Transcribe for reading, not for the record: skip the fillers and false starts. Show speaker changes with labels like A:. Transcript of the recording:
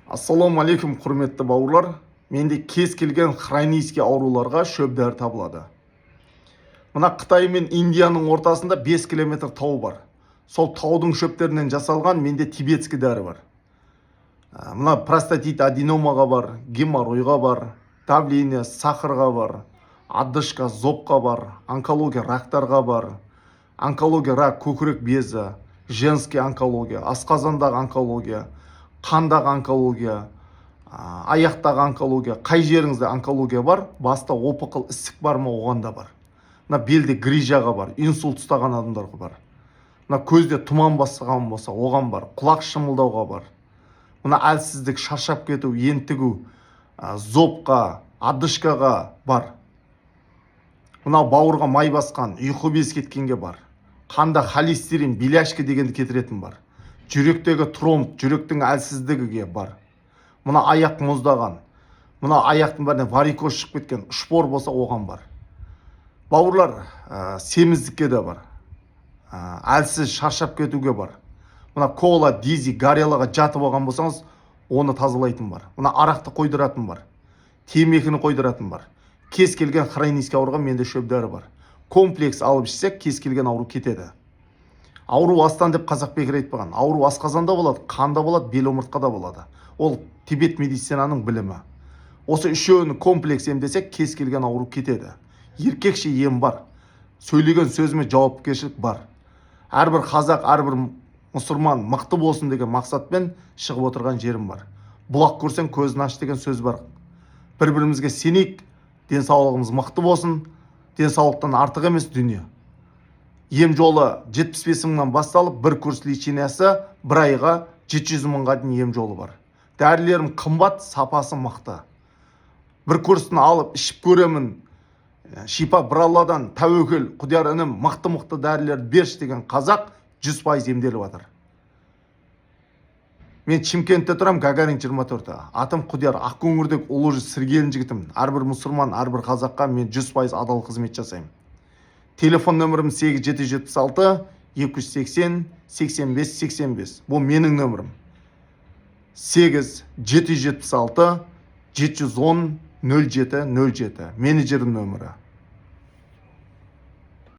A: Ассаламу алейкум, құрметті бауырлар. Менде кез келген хронический ауруларға шөп дәрі табылады. Мына Қытай мен Индияның ортасында 5 километр тау бар. Сол таудың шөптерінен жасалған менде тибетский дәрі бар. Мына простатит аденомаға бар, геморройға бар, давление сахарға бар, одышка зобқа бар, онкология рактарға бар, онкология рак көкірек безі, женский онкология, асқазандағы онкология, қандағы онкология, аяқтағы онкология, қай жеріңізде онкология бар, баста опықыл ісік бар ма, оған да бар. Мына белде грижаға бар, инсульт ұстаған адамдарға бар. Мына көзде тұман басқан болса, оған бар. Құлақ шымылдауға бар. Мына әлсіздік, шаршап кету, ентігу, зобқа, одышкаға бар. Мына бауырға май басқан, ұйқы без кеткенге бар. Қанда холестерин, беляшка дегенді кетіретін бар. Жүректегі тромб, жүректің әлсіздігіге бар. Мына аяқ мұздаған, мына аяқтың бәріне варикоз шығып кеткен, шпор болса оған бар. Бауырлар, семіздікке де бар. Әлсіз шаршап кетуге бар. Мына кола, дизи, горелаға жатып алған болсаңыз, оны тазалайтын бар. Мына арақты қойдыратын бар. Темекіні қойдыратын бар. Кез келген хронический ауруға менде шөп дәрі бар. Комплекс алып ішсек, кез келген ауру кетеді. Ауру астан деп қазақ бекер айтпаған. Ауру асқазанда болады, қанда болады, бел омыртқада болады. Ол Тибет медицинаның білімі. Осы үшеуін комплекс емдесек, кез келген ауру кетеді. Еркекше ем бар. Сөйлеген сөзіме жауапкершілік бар. Әрбір қазақ, әрбір мұсылман мықты болсын деген мақсатпен шығып отырған жерім бар. Бұлақ көрсең көзін аш деген сөз бар. Бір-бірімізге сенейік, денсаулығымыз мықты болсын. Денсаулықтан артық емес дүние. Ем жолы 75 мыңнан басталып, бір курс лечениясы бір айға 700 мыңға дейін ем жолы бар. Дәрілерім қымбат, сапасы мықты. Бір курсын алып ішіп көремін. Шипа бір алладан, тәуекел, құдияр інім, мықты дәрілерді берші деген қазақ 100% емделіп жатыр. Мен Шымкентте тұрам, Гагарин 24. Атым Құдияр, Ақкөңірдегі ұлы сіргелін жігітім. Әрбір мұсылман, әрбір қазаққа мен 100% адал қызмет жасаймын. Телефон нөмірім 8776 280 85 85. Бұл менің нөмірім. 8776 710 07 07. Менеджердің нөмірі.